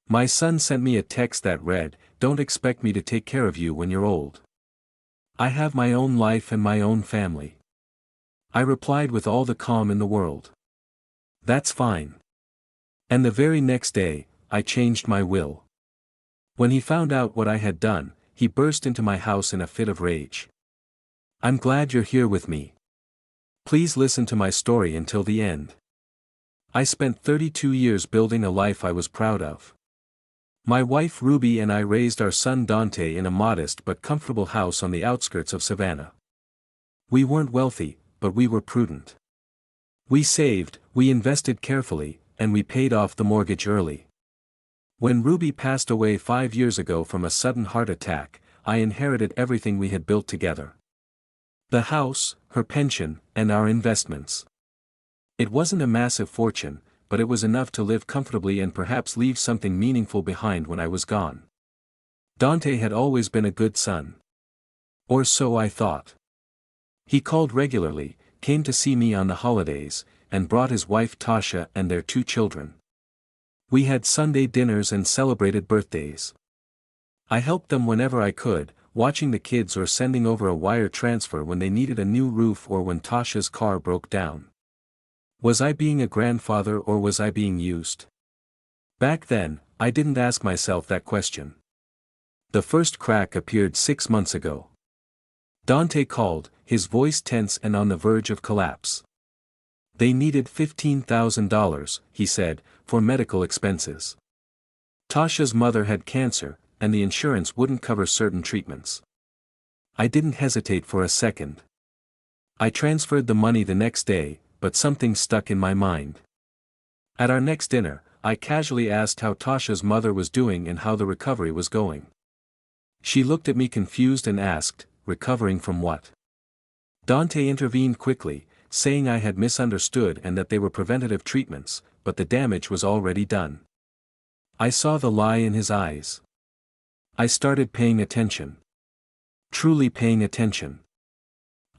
My son sent me a text that read, "Don't expect me to take care of you when you're old. I have my own life and my own family." I replied with all the calm in the world. "That's fine." And the very next day, I changed my will. When he found out what I had done, he burst into my house in a fit of rage. "I'm glad you're here with me. Please listen to my story until the end. I spent 32 years building a life I was proud of. My wife Ruby and I raised our son Dante in a modest but comfortable house on the outskirts of Savannah. We weren't wealthy, but we were prudent. We saved, we invested carefully, and we paid off the mortgage early. When Ruby passed away 5 years ago from a sudden heart attack, I inherited everything we had built together. The house, her pension, and our investments. It wasn't a massive fortune, but it was enough to live comfortably and perhaps leave something meaningful behind when I was gone. Dante had always been a good son. Or so I thought. He called regularly, came to see me on the holidays, and brought his wife Tasha and their 2 children. We had Sunday dinners and celebrated birthdays. I helped them whenever I could, watching the kids or sending over a wire transfer when they needed a new roof or when Tasha's car broke down. Was I being a grandfather or was I being used? Back then, I didn't ask myself that question. The first crack appeared 6 months ago. Dante called, his voice tense and on the verge of collapse. They needed $15,000, he said, for medical expenses. Tasha's mother had cancer, and the insurance wouldn't cover certain treatments. I didn't hesitate for a second. I transferred the money the next day, but something stuck in my mind. At our next dinner, I casually asked how Tasha's mother was doing and how the recovery was going. She looked at me confused and asked, "Recovering from what?" Dante intervened quickly, saying I had misunderstood and that they were preventative treatments, but the damage was already done. I saw the lie in his eyes. I started paying attention. Truly paying attention.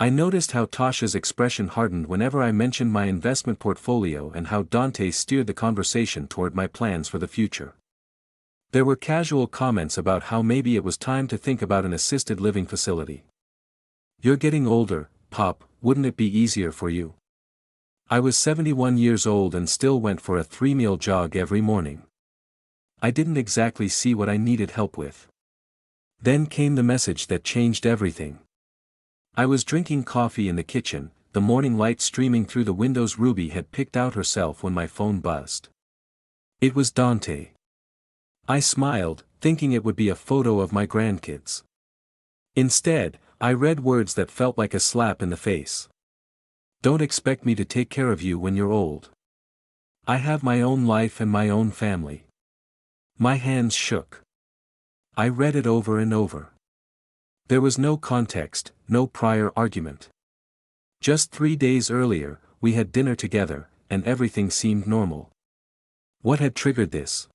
I noticed how Tasha's expression hardened whenever I mentioned my investment portfolio and how Dante steered the conversation toward my plans for the future. There were casual comments about how maybe it was time to think about an assisted living facility. "You're getting older, Pop, wouldn't it be easier for you?" I was 71 years old and still went for a 3-meal jog every morning. I didn't exactly see what I needed help with. Then came the message that changed everything. I was drinking coffee in the kitchen, the morning light streaming through the windows Ruby had picked out herself when my phone buzzed. It was Dante. I smiled, thinking it would be a photo of my grandkids. Instead, I read words that felt like a slap in the face. "Don't expect me to take care of you when you're old. I have my own life and my own family." My hands shook. I read it over and over. There was no context, no prior argument. Just 3 days earlier, we had dinner together, and everything seemed normal. What had triggered this?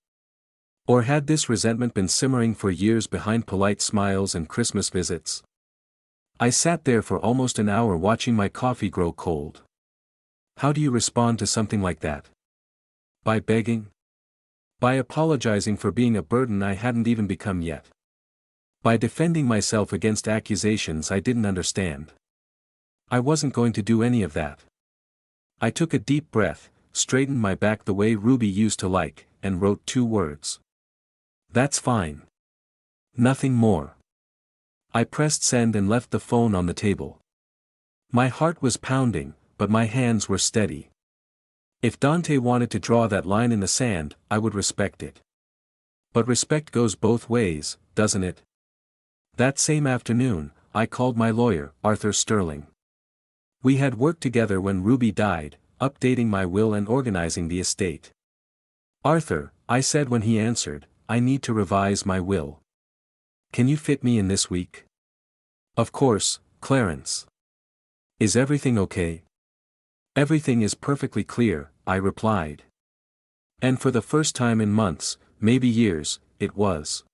Or had this resentment been simmering for years behind polite smiles and Christmas visits? I sat there for almost an hour watching my coffee grow cold. How do you respond to something like that? By begging? By apologizing for being a burden I hadn't even become yet? By defending myself against accusations I didn't understand? I wasn't going to do any of that. I took a deep breath, straightened my back the way Ruby used to like, and wrote 2 words. "That's fine." Nothing more. I pressed send and left the phone on the table. My heart was pounding, but my hands were steady. If Dante wanted to draw that line in the sand, I would respect it. But respect goes both ways, doesn't it? That same afternoon, I called my lawyer, Arthur Sterling. We had worked together when Ruby died, updating my will and organizing the estate. "Arthur," I said when he answered, "I need to revise my will. Can you fit me in this week?" "Of course, Clarence. Is everything okay?" "Everything is perfectly clear," I replied. And for the first time in months, maybe years, it was.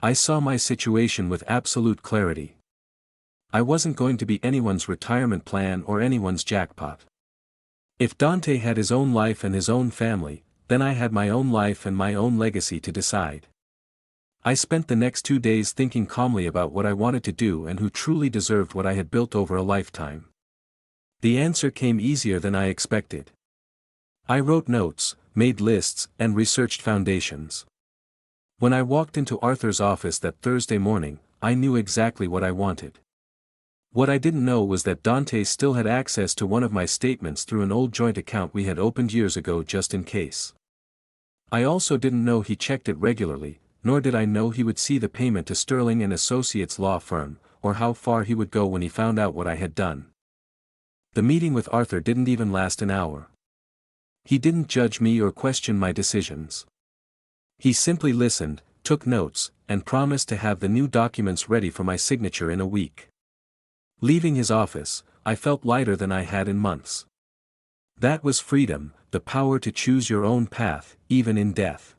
I saw my situation with absolute clarity. I wasn't going to be anyone's retirement plan or anyone's jackpot. If Dante had his own life and his own family, then I had my own life and my own legacy to decide. I spent the next 2 days thinking calmly about what I wanted to do and who truly deserved what I had built over a lifetime. The answer came easier than I expected. I wrote notes, made lists, and researched foundations. When I walked into Arthur's office that Thursday morning, I knew exactly what I wanted. What I didn't know was that Dante still had access to one of my statements through an old joint account we had opened years ago just in case. I also didn't know he checked it regularly, nor did I know he would see the payment to Sterling and Associates law firm, or how far he would go when he found out what I had done. The meeting with Arthur didn't even last an hour. He didn't judge me or question my decisions. He simply listened, took notes, and promised to have the new documents ready for my signature in a week. Leaving his office, I felt lighter than I had in months. That was freedom, the power to choose your own path, even in death.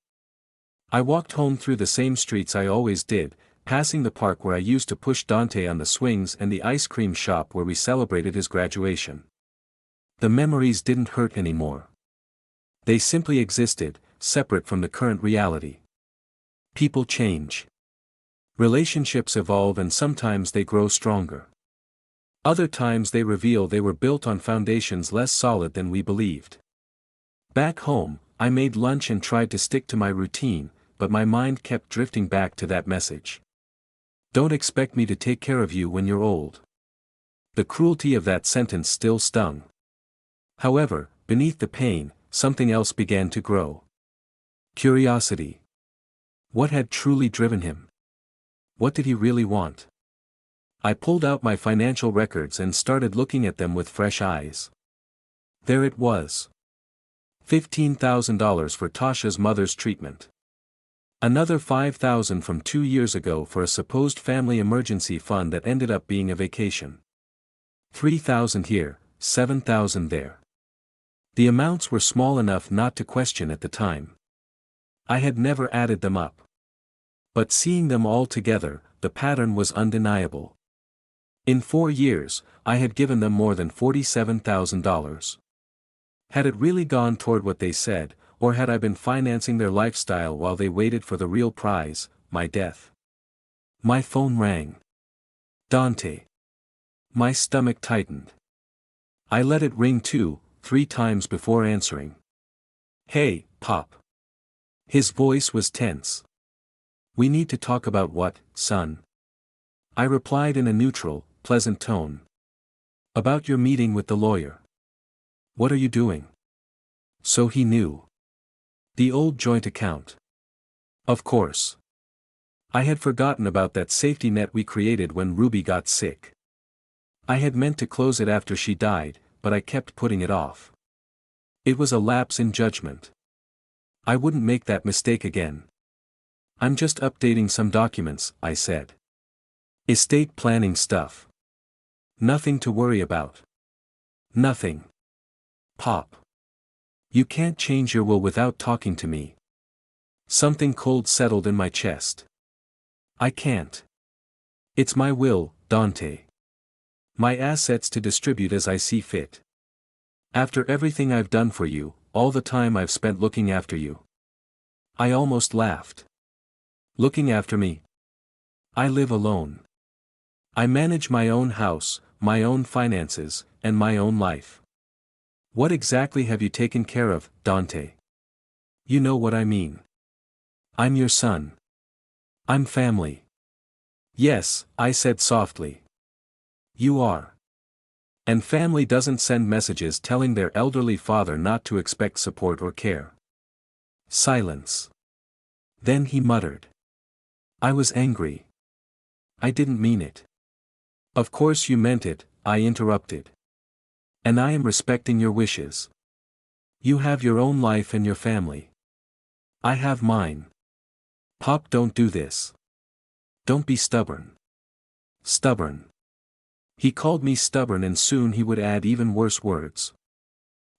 I walked home through the same streets I always did, passing the park where I used to push Dante on the swings and the ice cream shop where we celebrated his graduation. The memories didn't hurt anymore. They simply existed, separate from the current reality. People change. Relationships evolve and sometimes they grow stronger. Other times they reveal they were built on foundations less solid than we believed. Back home, I made lunch and tried to stick to my routine, but my mind kept drifting back to that message. Don't expect me to take care of you when you're old. The cruelty of that sentence still stung. However, beneath the pain, something else began to grow. Curiosity. What had truly driven him? What did he really want? I pulled out my financial records and started looking at them with fresh eyes. There it was. $15,000 for Tasha's mother's treatment. Another $5,000 from 2 years ago for a supposed family emergency fund that ended up being a vacation. $3,000 here, $7,000 there. The amounts were small enough not to question at the time. I had never added them up. But seeing them all together, the pattern was undeniable. In 4 years, I had given them more than $47,000. Had it really gone toward what they said, or had I been financing their lifestyle while they waited for the real prize, my death? My phone rang. Dante. My stomach tightened. I let it ring 2, 3 times before answering. Hey, Pop. His voice was tense. We need to talk about what, son? I replied in a neutral, pleasant tone. About your meeting with the lawyer. What are you doing? So he knew. The old joint account. Of course. I had forgotten about that safety net we created when Ruby got sick. I had meant to close it after she died, but I kept putting it off. It was a lapse in judgment. I wouldn't make that mistake again. I'm just updating some documents, I said. Estate planning stuff. Nothing to worry about. Nothing. Pop. You can't change your will without talking to me. Something cold settled in my chest. I can't. It's my will, Dante. My assets to distribute as I see fit. After everything I've done for you, all the time I've spent looking after you. I almost laughed. Looking after me? I live alone. I manage my own house, my own finances, and my own life. What exactly have you taken care of, Dante? You know what I mean. I'm your son. I'm family. Yes, I said softly. You are. And family doesn't send messages telling their elderly father not to expect support or care. Silence. Then he muttered. I was angry. I didn't mean it. Of course you meant it, I interrupted. And I am respecting your wishes. You have your own life and your family. I have mine. Pop, don't do this. Don't be stubborn. Stubborn. He called me stubborn and soon he would add even worse words.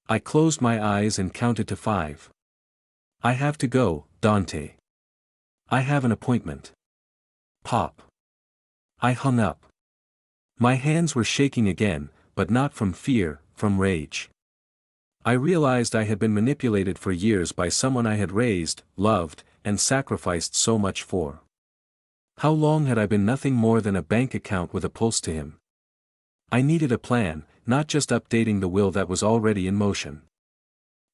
I closed my eyes and counted to 5. I have to go, Dante. I have an appointment. Pop. I hung up. My hands were shaking again, but not from fear, from rage. I realized I had been manipulated for years by someone I had raised, loved, and sacrificed so much for. How long had I been nothing more than a bank account with a pulse to him? I needed a plan, not just updating the will that was already in motion.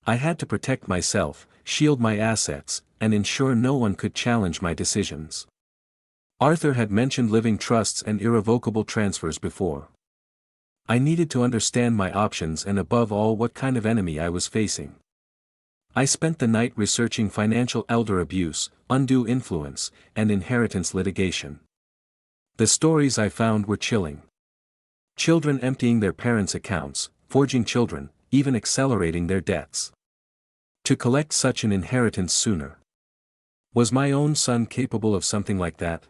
I had to protect myself, shield my assets, and ensure no one could challenge my decisions. Arthur had mentioned living trusts and irrevocable transfers before. I needed to understand my options and above all what kind of enemy I was facing. I spent the night researching financial elder abuse, undue influence, and inheritance litigation. The stories I found were chilling. Children emptying their parents' accounts, forging children, even accelerating their debts. To collect such an inheritance sooner. Was my own son capable of something like that?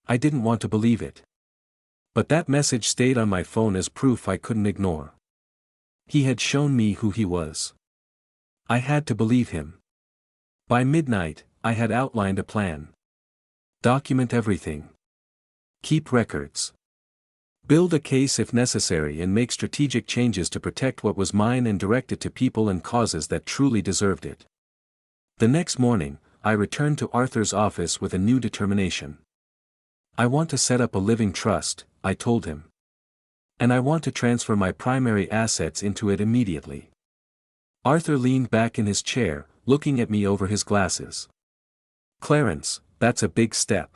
I didn't want to believe it. But that message stayed on my phone as proof I couldn't ignore. He had shown me who he was. I had to believe him. By midnight, I had outlined a plan. Document everything. Keep records. Build a case if necessary and make strategic changes to protect what was mine and direct it to people and causes that truly deserved it. The next morning, I returned to Arthur's office with a new determination. I want to set up a living trust, I told him. And I want to transfer my primary assets into it immediately. Arthur leaned back in his chair, looking at me over his glasses. Clarence, that's a big step.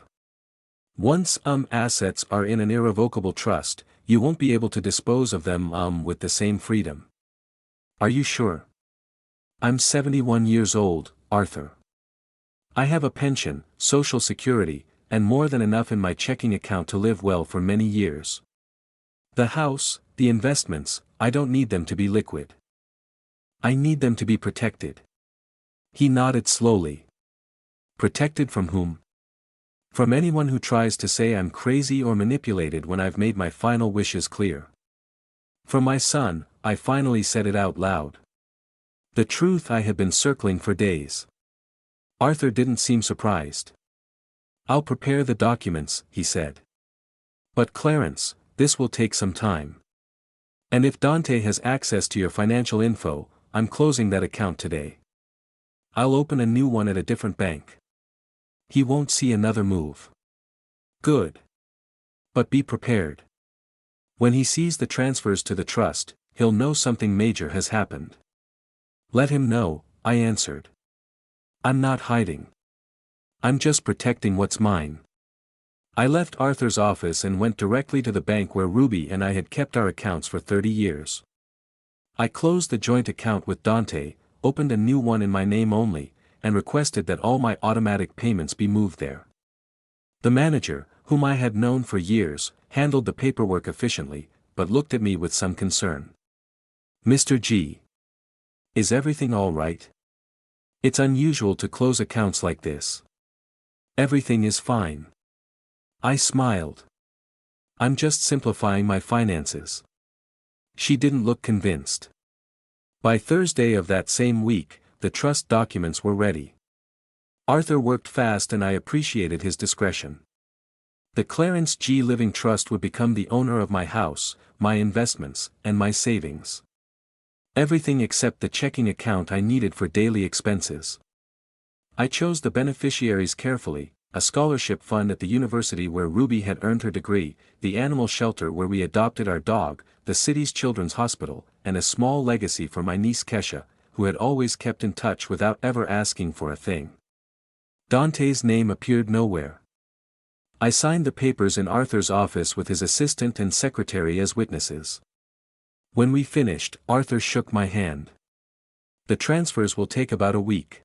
Once assets are in an irrevocable trust, you won't be able to dispose of them with the same freedom. Are you sure? I'm 71 years old, Arthur. I have a pension, Social Security, and more than enough in my checking account to live well for many years. The house, the investments, I don't need them to be liquid. I need them to be protected. He nodded slowly. Protected from whom? From anyone who tries to say I'm crazy or manipulated when I've made my final wishes clear. From my son, I finally said it out loud. The truth I had been circling for days. Arthur didn't seem surprised. I'll prepare the documents, he said. But Clarence, this will take some time. And if Dante has access to your financial info, I'm closing that account today. I'll open a new one at a different bank. He won't see another move. Good. But be prepared. When he sees the transfers to the trust, he'll know something major has happened. Let him know, I answered. I'm not hiding. I'm just protecting what's mine. I left Arthur's office and went directly to the bank where Ruby and I had kept our accounts for 30 years. I closed the joint account with Dante, opened a new one in my name only, and requested that all my automatic payments be moved there. The manager, whom I had known for years, handled the paperwork efficiently, but looked at me with some concern. Mr. G. Is everything all right? It's unusual to close accounts like this. Everything is fine. I smiled. I'm just simplifying my finances. She didn't look convinced. By Thursday of that same week, the trust documents were ready. Arthur worked fast and I appreciated his discretion. The Clarence G. Living Trust would become the owner of my house, my investments, and my savings. Everything except the checking account I needed for daily expenses. I chose the beneficiaries carefully: a scholarship fund at the university where Ruby had earned her degree, the animal shelter where we adopted our dog, the city's children's hospital, and a small legacy for my niece Kesha, who had always kept in touch without ever asking for a thing. Dante's name appeared nowhere. I signed the papers in Arthur's office with his assistant and secretary as witnesses. When we finished, Arthur shook my hand. The transfers will take about a week.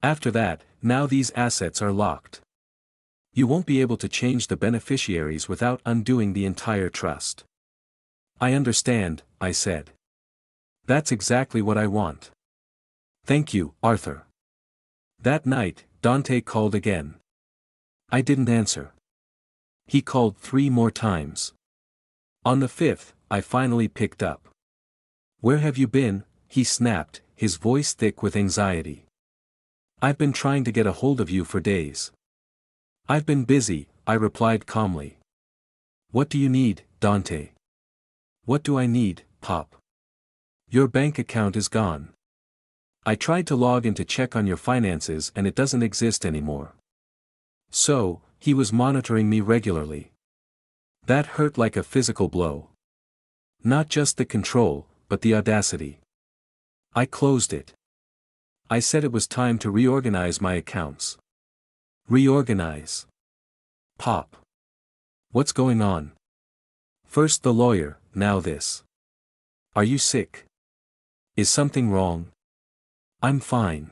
After that, now these assets are locked. You won't be able to change the beneficiaries without undoing the entire trust. I understand, I said. That's exactly what I want. Thank you, Arthur. That night, Dante called again. I didn't answer. He called 3 more times. On the 5th, I finally picked up. Where have you been? He snapped, his voice thick with anxiety. I've been trying to get a hold of you for days. I've been busy, I replied calmly. What do you need, Dante? What do I need, Pop? Your bank account is gone. I tried to log in to check on your finances and it doesn't exist anymore. So, he was monitoring me regularly. That hurt like a physical blow. Not just the control, but the audacity. I closed it. I said it was time to reorganize my accounts. Reorganize. Pop. What's going on? First the lawyer, now this. Are you sick? Is something wrong? I'm fine.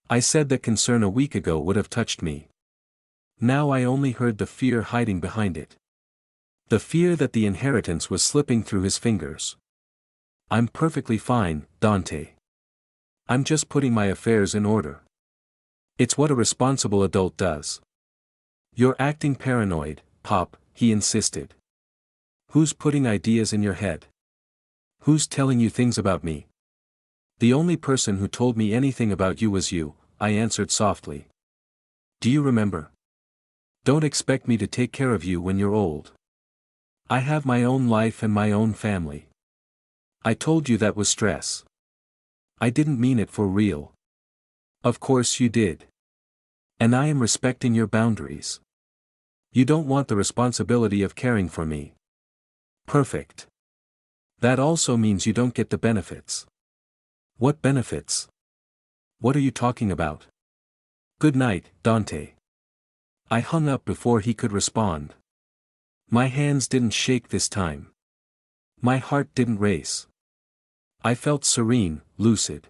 I said that concern a week ago would have touched me. Now I only heard the fear hiding behind it. The fear that the inheritance was slipping through his fingers. I'm perfectly fine, Dante. I'm just putting my affairs in order. It's what a responsible adult does. You're acting paranoid, Pop, he insisted. Who's putting ideas in your head? Who's telling you things about me? The only person who told me anything about you was you, I answered softly. Do you remember? Don't expect me to take care of you when you're old. I have my own life and my own family. I told you that was stress. I didn't mean it for real. Of course you did. And I am respecting your boundaries. You don't want the responsibility of caring for me. Perfect. That also means you don't get the benefits. What benefits? What are you talking about? Good night, Dante. I hung up before he could respond. My hands didn't shake this time. My heart didn't race. I felt serene, lucid.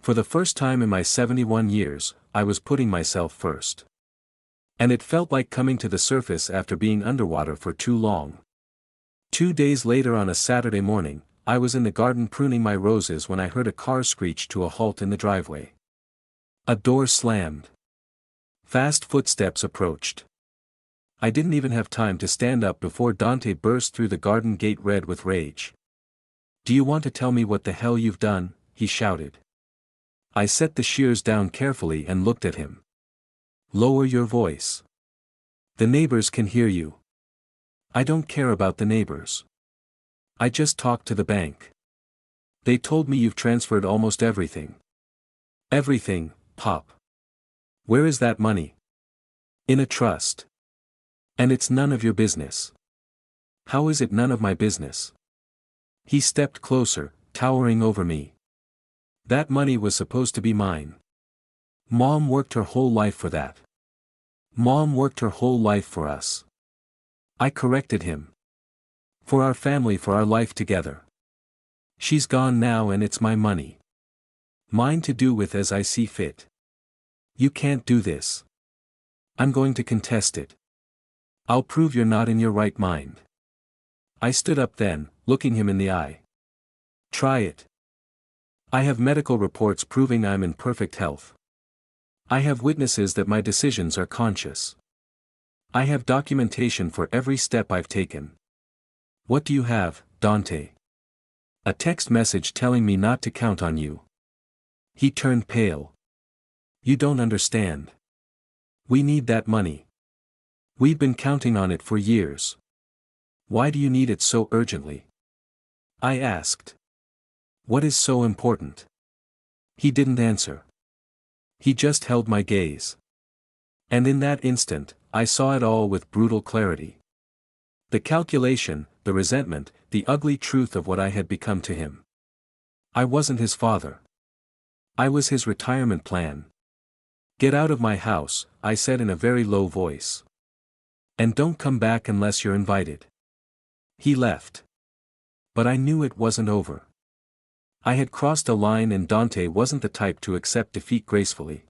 For the first time in my 71 years, I was putting myself first. And it felt like coming to the surface after being underwater for too long. 2 days later on a Saturday morning, I was in the garden pruning my roses when I heard a car screech to a halt in the driveway. A door slammed. Fast footsteps approached. I didn't even have time to stand up before Dante burst through the garden gate red with rage. Do you want to tell me what the hell you've done? He shouted. I set the shears down carefully and looked at him. Lower your voice. The neighbors can hear you. I don't care about the neighbors. I just talked to the bank. They told me you've transferred almost everything. Everything, Pop. Where is that money? In a trust. And it's none of your business. How is it none of my business? He stepped closer, towering over me. That money was supposed to be mine. Mom worked her whole life for that. Mom worked her whole life for us. I corrected him. For our family, for our life together. She's gone now and it's my money. Mine to do with as I see fit. You can't do this. I'm going to contest it. I'll prove you're not in your right mind. I stood up then, looking him in the eye. Try it. I have medical reports proving I'm in perfect health. I have witnesses that my decisions are conscious. I have documentation for every step I've taken. What do you have, Dante? A text message telling me not to count on you. He turned pale. You don't understand. We need that money. We've been counting on it for years. Why do you need it so urgently? I asked. What is so important? He didn't answer. He just held my gaze. And in that instant, I saw it all with brutal clarity. The calculation, the resentment, the ugly truth of what I had become to him. I wasn't his father. I was his retirement plan. Get out of my house, I said in a very low voice. And don't come back unless you're invited. He left. But I knew it wasn't over. I had crossed a line and Dante wasn't the type to accept defeat gracefully.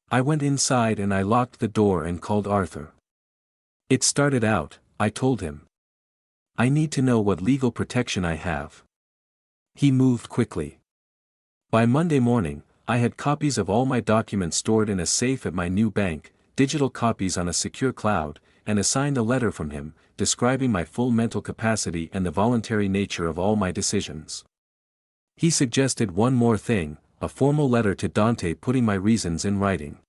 I went inside and I locked the door and called Arthur. It started out, I told him. I need to know what legal protection I have. He moved quickly. By Monday morning, I had copies of all my documents stored in a safe at my new bank, digital copies on a secure cloud, and assigned a letter from him, describing my full mental capacity and the voluntary nature of all my decisions. He suggested one more thing, a formal letter to Dante putting my reasons in writing.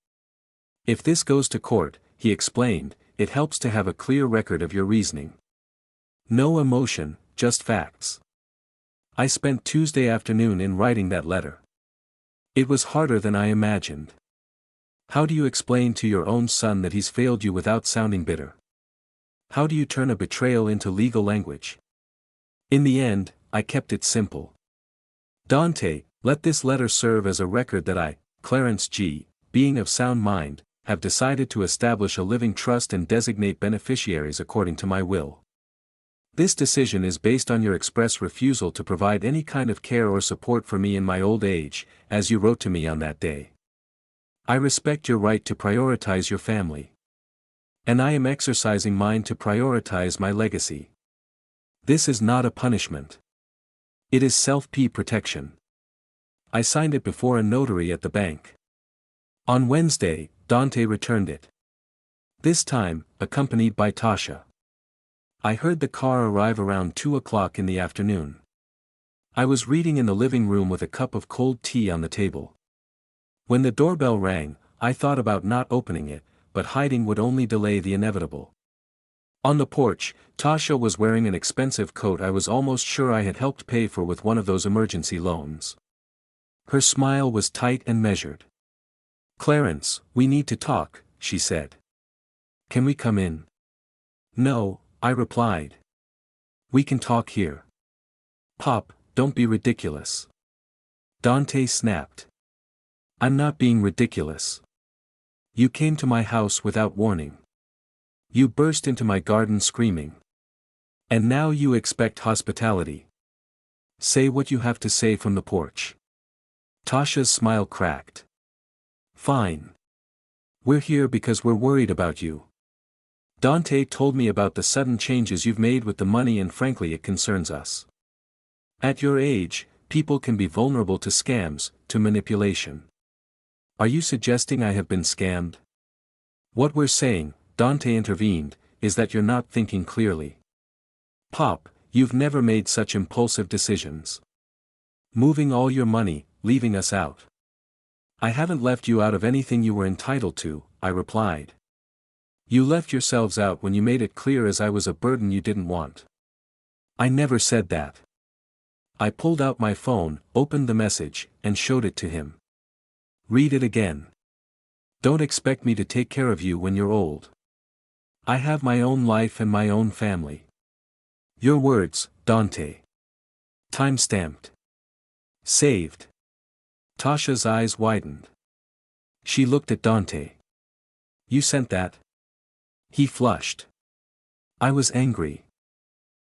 If this goes to court, he explained, it helps to have a clear record of your reasoning. No emotion, just facts. I spent Tuesday afternoon in writing that letter. It was harder than I imagined. How do you explain to your own son that he's failed you without sounding bitter? How do you turn a betrayal into legal language? In the end, I kept it simple. Dante, let this letter serve as a record that I, Clarence G., being of sound mind, have decided to establish a living trust and designate beneficiaries according to my will. This decision is based on your express refusal to provide any kind of care or support for me in my old age, as you wrote to me on that day. I respect your right to prioritize your family. And I am exercising mine to prioritize my legacy. This is not a punishment. It is self-protection. I signed it before a notary at the bank. On Wednesday, Dante returned it. This time, accompanied by Tasha. I heard the car arrive around 2 o'clock in the afternoon. I was reading in the living room with a cup of cold tea on the table. When the doorbell rang, I thought about not opening it, but hiding would only delay the inevitable. On the porch, Tasha was wearing an expensive coat I was almost sure I had helped pay for with one of those emergency loans. Her smile was tight and measured. "Clarence, we need to talk," she said. "Can we come in?" "No," I replied. "We can talk here." "Pop, don't be ridiculous." Dante snapped. "I'm not being ridiculous. You came to my house without warning. You burst into my garden screaming. And now you expect hospitality. Say what you have to say from the porch." Tasha's smile cracked. "Fine. We're here because we're worried about you. Dante told me about the sudden changes you've made with the money, and frankly it concerns us. At your age, people can be vulnerable to scams, to manipulation. Are you suggesting I have been scammed?" "What we're saying," Dante intervened, "is that you're not thinking clearly. Pop, you've never made such impulsive decisions. Moving all your money, leaving us out." "I haven't left you out of anything you were entitled to," I replied. "You left yourselves out when you made it clear as I was a burden you didn't want." "I never said that." I pulled out my phone, opened the message, and showed it to him. "Read it again. Don't expect me to take care of you when you're old. I have my own life and my own family. Your words, Dante." Time-stamped. Saved. Tasha's eyes widened. She looked at Dante. "You sent that?" He flushed. I was angry.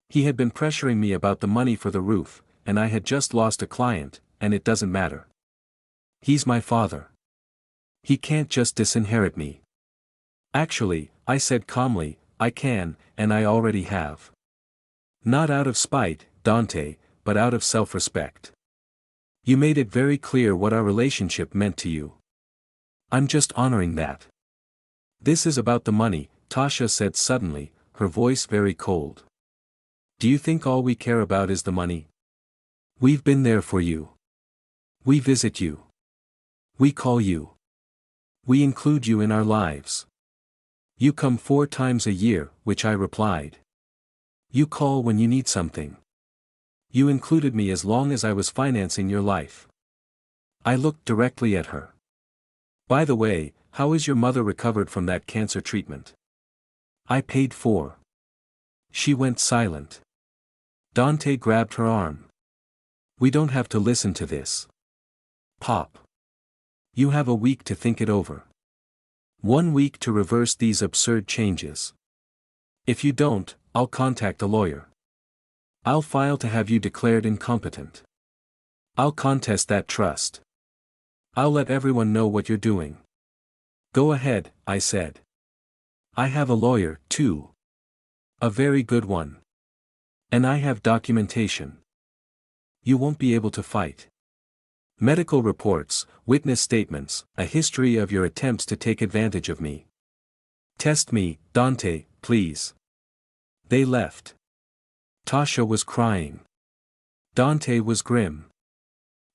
He had been pressuring me about the money for the roof, and I had just lost a client, and it doesn't matter. He's my father. He can't just disinherit me. "Actually," I said calmly, "I can, and I already have. Not out of spite, Dante, but out of self-respect. You made it very clear what our relationship meant to you. I'm just honoring that." "This is about the money," Tasha said suddenly, her voice very cold. "Do you think all we care about is the money? We've been there for you. We visit you. We call you. We include you in our lives. You come 4 times a year," which I replied. "You call when you need something. You included me as long as I was financing your life." I looked directly at her. "By the way, how is your mother recovered from that cancer treatment?" "I paid for." She went silent. Dante grabbed her arm. "We don't have to listen to this. Pop. You have a week to think it over. 1 week to reverse these absurd changes. If you don't, I'll contact a lawyer. I'll file to have you declared incompetent. I'll contest that trust. I'll let everyone know what you're doing." "Go ahead," I said. "I have a lawyer, too. A very good one. And I have documentation. You won't be able to fight. Medical reports, witness statements, a history of your attempts to take advantage of me. Test me, Dante, please." They left. Tasha was crying. Dante was grim.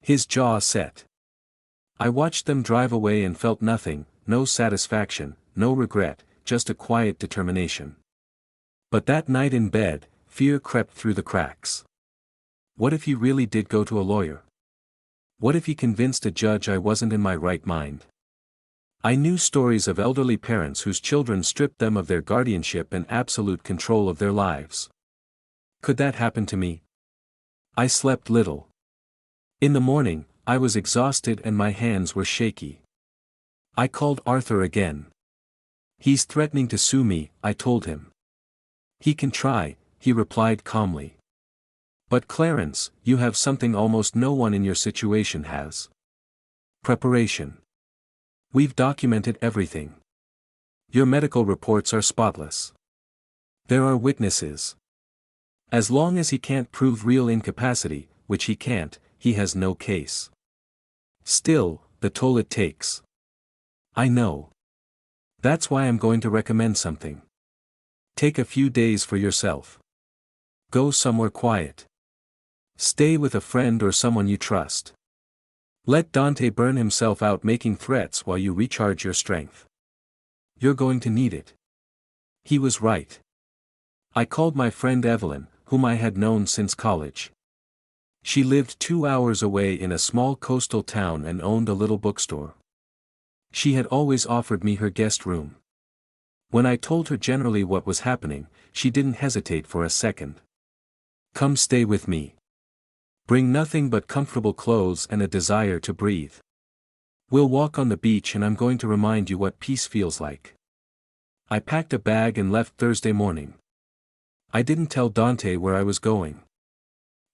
His jaw set. I watched them drive away and felt nothing, no satisfaction, no regret, just a quiet determination. But that night in bed, fear crept through the cracks. What if he really did go to a lawyer? What if he convinced a judge I wasn't in my right mind? I knew stories of elderly parents whose children stripped them of their guardianship and absolute control of their lives. Could that happen to me? I slept little. In the morning, I was exhausted and my hands were shaky. I called Arthur again. He's threatening to sue me, I told him. He can try, he replied calmly. But Clarence, you have something almost no one in your situation has. Preparation. We've documented everything. Your medical reports are spotless. There are witnesses. As long as he can't prove real incapacity, which he can't, he has no case. Still, the toll it takes. I know. That's why I'm going to recommend something. Take a few days for yourself. Go somewhere quiet. Stay with a friend or someone you trust. Let Dante burn himself out making threats while you recharge your strength. You're going to need it. He was right. I called my friend Evelyn, whom I had known since college. She lived 2 hours away in a small coastal town and owned a little bookstore. She had always offered me her guest room. When I told her generally what was happening, she didn't hesitate for a second. Come stay with me. Bring nothing but comfortable clothes and a desire to breathe. We'll walk on the beach and I'm going to remind you what peace feels like. I packed a bag and left Thursday morning. I didn't tell Dante where I was going.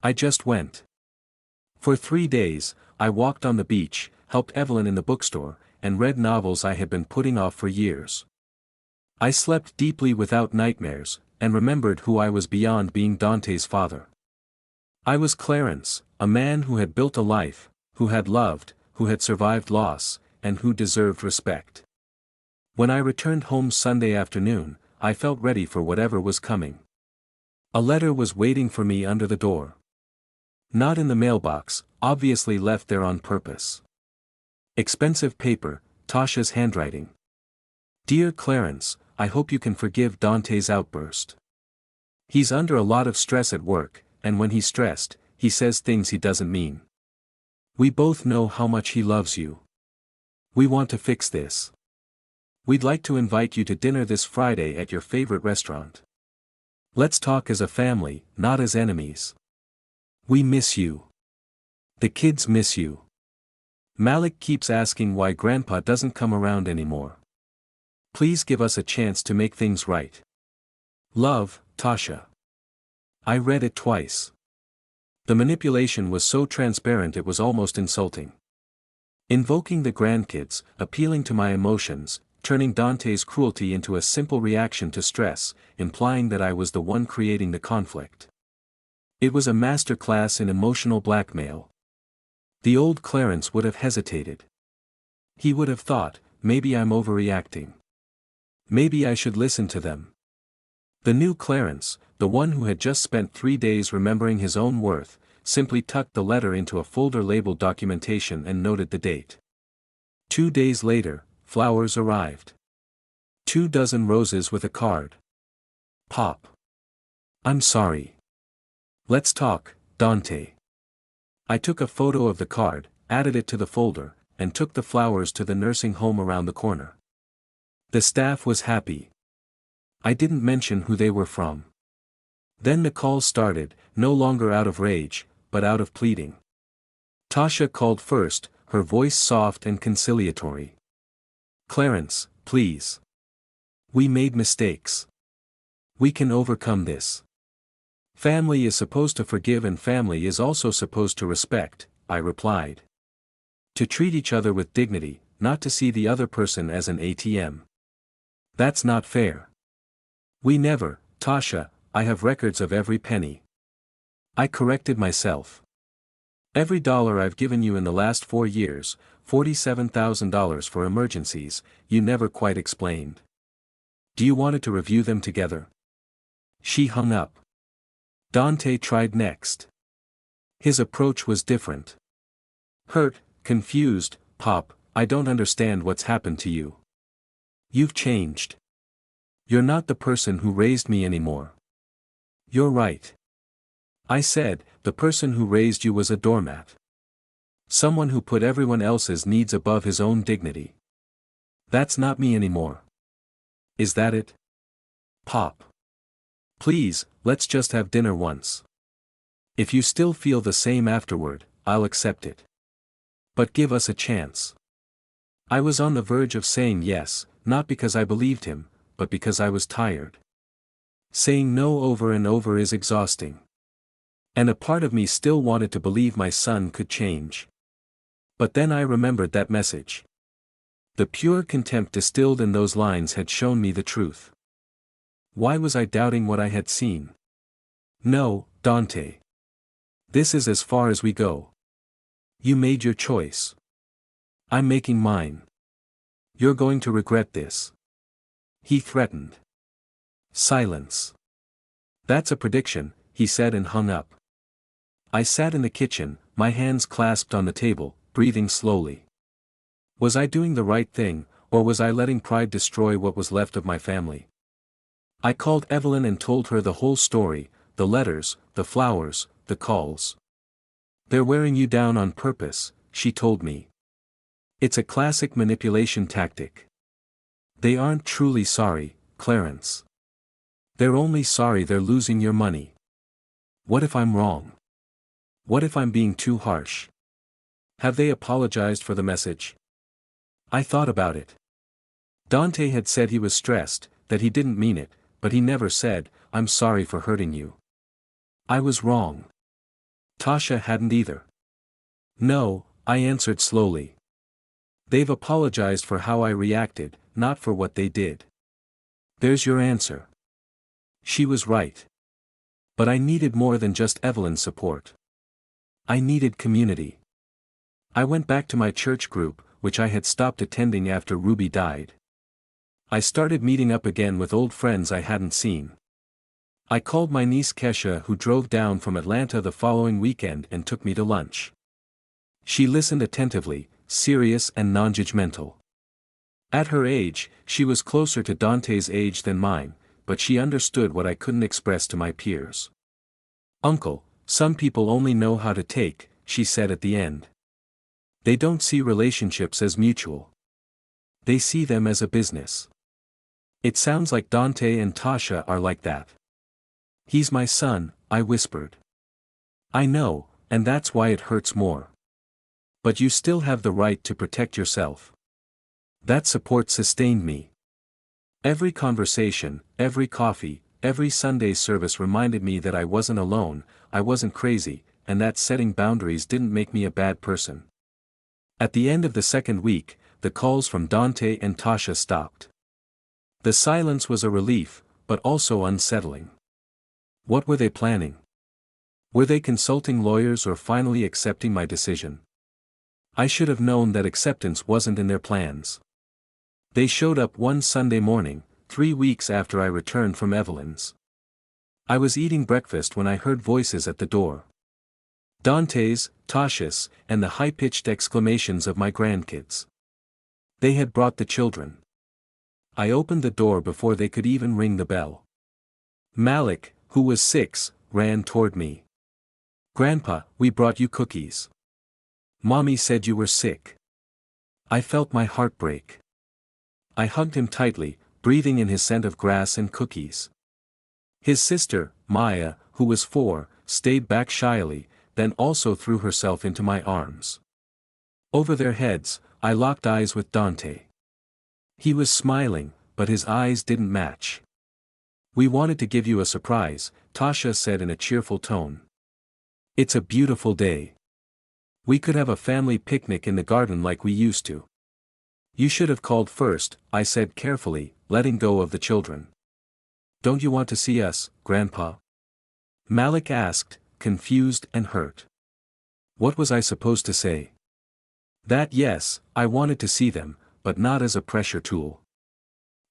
I just went. For 3 days, I walked on the beach, helped Evelyn in the bookstore, and read novels I had been putting off for years. I slept deeply without nightmares, and remembered who I was beyond being Dante's father. I was Clarence, a man who had built a life, who had loved, who had survived loss, and who deserved respect. When I returned home Sunday afternoon, I felt ready for whatever was coming. A letter was waiting for me under the door. Not in the mailbox, obviously left there on purpose. Expensive paper, Tasha's handwriting. Dear Clarence, I hope you can forgive Dante's outburst. He's under a lot of stress at work, and when he's stressed, he says things he doesn't mean. We both know how much he loves you. We want to fix this. We'd like to invite you to dinner this Friday at your favorite restaurant. Let's talk as a family, not as enemies. We miss you. The kids miss you. Malik keeps asking why Grandpa doesn't come around anymore. Please give us a chance to make things right. Love, Tasha. I read it twice. The manipulation was so transparent it was almost insulting. Invoking the grandkids, appealing to my emotions, turning Dante's cruelty into a simple reaction to stress, implying that I was the one creating the conflict. It was a masterclass in emotional blackmail. The old Clarence would have hesitated. He would have thought, maybe I'm overreacting. Maybe I should listen to them. The new Clarence, the one who had just spent 3 days remembering his own worth, simply tucked the letter into a folder labeled documentation and noted the date. 2 days later, flowers arrived. 2 dozen roses with a card. Pop. I'm sorry. Let's talk, Dante. I took a photo of the card, added it to the folder, and took the flowers to the nursing home around the corner. The staff was happy. I didn't mention who they were from. Then the calls started, no longer out of rage, but out of pleading. Tasha called first, her voice soft and conciliatory. Clarence, please. We made mistakes. We can overcome this. Family is supposed to forgive and family is also supposed to respect, I replied. To treat each other with dignity, not to see the other person as an ATM. That's not fair. We never, Tasha, I have records of every penny. I corrected myself. Every dollar I've given you in the last 4 years, $47,000 for emergencies, you never quite explained. Do you want to review them together? She hung up. Dante tried next. His approach was different. Hurt, confused, Pop, I don't understand what's happened to you. You've changed. You're not the person who raised me anymore. You're right. I said, the person who raised you was a doormat. Someone who put everyone else's needs above his own dignity. That's not me anymore. Is that it? Pop. Please, let's just have dinner once. If you still feel the same afterward, I'll accept it. But give us a chance. I was on the verge of saying yes, not because I believed him, but because I was tired. Saying no over and over is exhausting. And a part of me still wanted to believe my son could change. But then I remembered that message. The pure contempt distilled in those lines had shown me the truth. Why was I doubting what I had seen? No, Dante. This is as far as we go. You made your choice. I'm making mine. You're going to regret this. He threatened. Silence. That's a prediction, he said and hung up. I sat in the kitchen, my hands clasped on the table, breathing slowly. Was I doing the right thing, or was I letting pride destroy what was left of my family? I called Evelyn and told her the whole story, the letters, the flowers, the calls. They're wearing you down on purpose, she told me. It's a classic manipulation tactic. They aren't truly sorry, Clarence. They're only sorry they're losing your money. What if I'm wrong? What if I'm being too harsh? Have they apologized for the message? I thought about it. Dante had said he was stressed, that he didn't mean it, but he never said, I'm sorry for hurting you. I was wrong. Tasha hadn't either. No, I answered slowly. They've apologized for how I reacted, not for what they did. There's your answer. She was right. But I needed more than just Evelyn's support. I needed community. I went back to my church group, which I had stopped attending after Ruby died. I started meeting up again with old friends I hadn't seen. I called my niece Kesha, who drove down from Atlanta the following weekend and took me to lunch. She listened attentively, serious and non-judgmental. At her age, she was closer to Dante's age than mine, but she understood what I couldn't express to my peers. Uncle, some people only know how to take, she said at the end. They don't see relationships as mutual. They see them as a business. It sounds like Dante and Tasha are like that. He's my son, I whispered. I know, and that's why it hurts more. But you still have the right to protect yourself. That support sustained me. Every conversation, every coffee, every Sunday service reminded me that I wasn't alone, I wasn't crazy, and that setting boundaries didn't make me a bad person. At the end of the second week, the calls from Dante and Tasha stopped. The silence was a relief, but also unsettling. What were they planning? Were they consulting lawyers or finally accepting my decision? I should have known that acceptance wasn't in their plans. They showed up one Sunday morning, 3 weeks after I returned from Evelyn's. I was eating breakfast when I heard voices at the door. Dante's, Tasha's, and the high-pitched exclamations of my grandkids. They had brought the children. I opened the door before they could even ring the bell. Malik, who was 6, ran toward me. Grandpa, we brought you cookies. Mommy said you were sick. I felt my heart break. I hugged him tightly, breathing in his scent of grass and cookies. His sister, Maya, who was 4, stayed back shyly, then also threw herself into my arms. Over their heads, I locked eyes with Dante. He was smiling, but his eyes didn't match. We wanted to give you a surprise, Tasha said in a cheerful tone. It's a beautiful day. We could have a family picnic in the garden like we used to. You should have called first, I said carefully, letting go of the children. Don't you want to see us, Grandpa? Malik asked, confused and hurt. What was I supposed to say? That yes, I wanted to see them, but not as a pressure tool.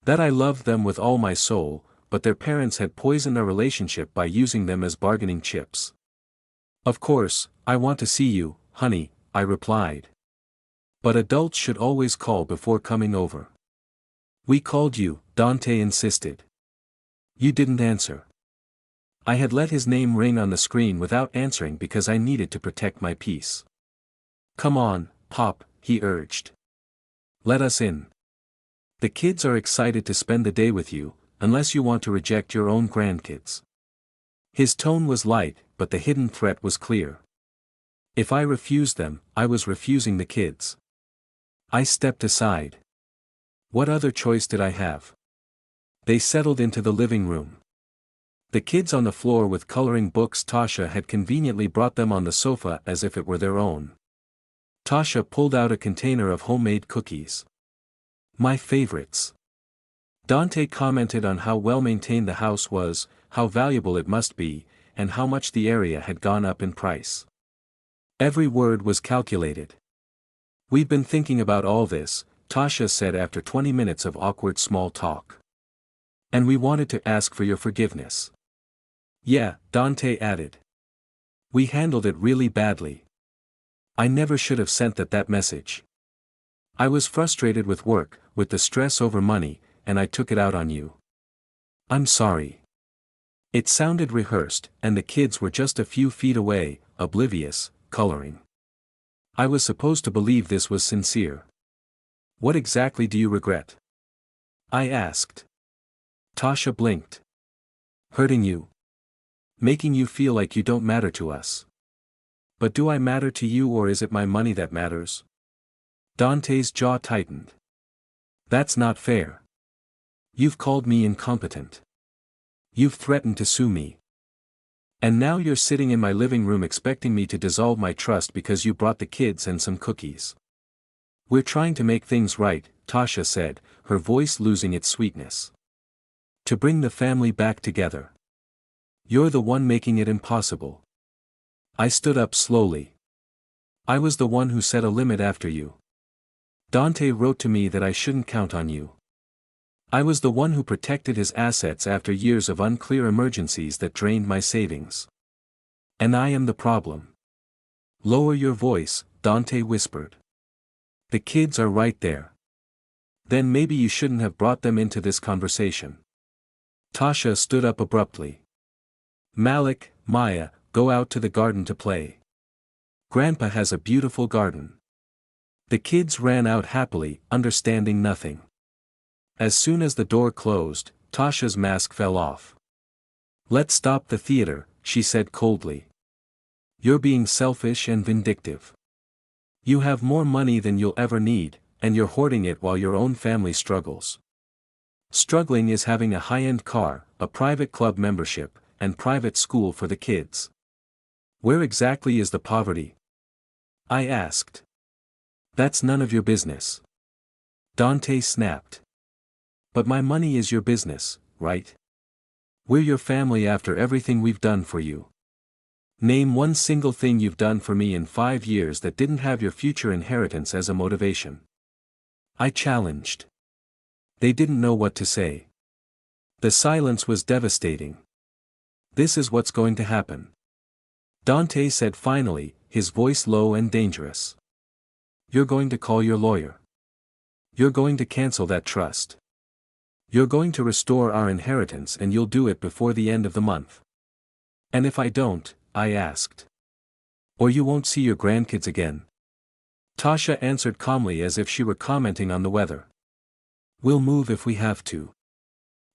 That I loved them with all my soul, but their parents had poisoned our relationship by using them as bargaining chips. Of course, I want to see you, honey, I replied. But adults should always call before coming over. We called you, Dante insisted. You didn't answer. I had let his name ring on the screen without answering because I needed to protect my peace. "Come on, Pop," he urged. "Let us in. The kids are excited to spend the day with you, unless you want to reject your own grandkids." His tone was light, but the hidden threat was clear. If I refused them, I was refusing the kids. I stepped aside. What other choice did I have? They settled into the living room. The kids on the floor with coloring books. Tasha had conveniently brought them on the sofa as if it were their own. Tasha pulled out a container of homemade cookies. "My favorites." Dante commented on how well maintained the house was, how valuable it must be, and how much the area had gone up in price. Every word was calculated. "We've been thinking about all this," Tasha said after 20 minutes of awkward small talk. "And we wanted to ask for your forgiveness." "Yeah," Dante added. "We handled it really badly. I never should have sent that message. I was frustrated with work, with the stress over money, and I took it out on you. I'm sorry." It sounded rehearsed, and the kids were just a few feet away, oblivious, coloring. I was supposed to believe this was sincere. "What exactly do you regret?" I asked. Tasha blinked. "Hurting you. Making you feel like you don't matter to us." "But do I matter to you, or is it my money that matters?" Dante's jaw tightened. "That's not fair. You've called me incompetent. You've threatened to sue me. And now you're sitting in my living room expecting me to dissolve my trust because you brought the kids and some cookies." "We're trying to make things right," Tasha said, her voice losing its sweetness. "To bring the family back together. You're the one making it impossible." I stood up slowly. "I was the one who set a limit after you. Dante wrote to me that I shouldn't count on you. I was the one who protected his assets after years of unclear emergencies that drained my savings. And I am the problem." "Lower your voice," Dante whispered. "The kids are right there. Then maybe you shouldn't have brought them into this conversation." Tasha stood up abruptly. "Malik, Maya, go out to the garden to play. Grandpa has a beautiful garden." The kids ran out happily, understanding nothing. As soon as the door closed, Tasha's mask fell off. "Let's stop the theater," she said coldly. "You're being selfish and vindictive. You have more money than you'll ever need, and you're hoarding it while your own family struggles. Struggling is having a high-end car, a private club membership, and private school for the kids. Where exactly is the poverty?" I asked. "That's none of your business." Dante snapped. "But my money is your business, right? We're your family after everything we've done for you. Name one single thing you've done for me in 5 years that didn't have your future inheritance as a motivation." I challenged. They didn't know what to say. The silence was devastating. "This is what's going to happen," Dante said finally, his voice low and dangerous. "You're going to call your lawyer. You're going to cancel that trust. You're going to restore our inheritance, and you'll do it before the end of the month." "And if I don't?" I asked. "Or you won't see your grandkids again." Tasha answered calmly as if she were commenting on the weather. "We'll move if we have to.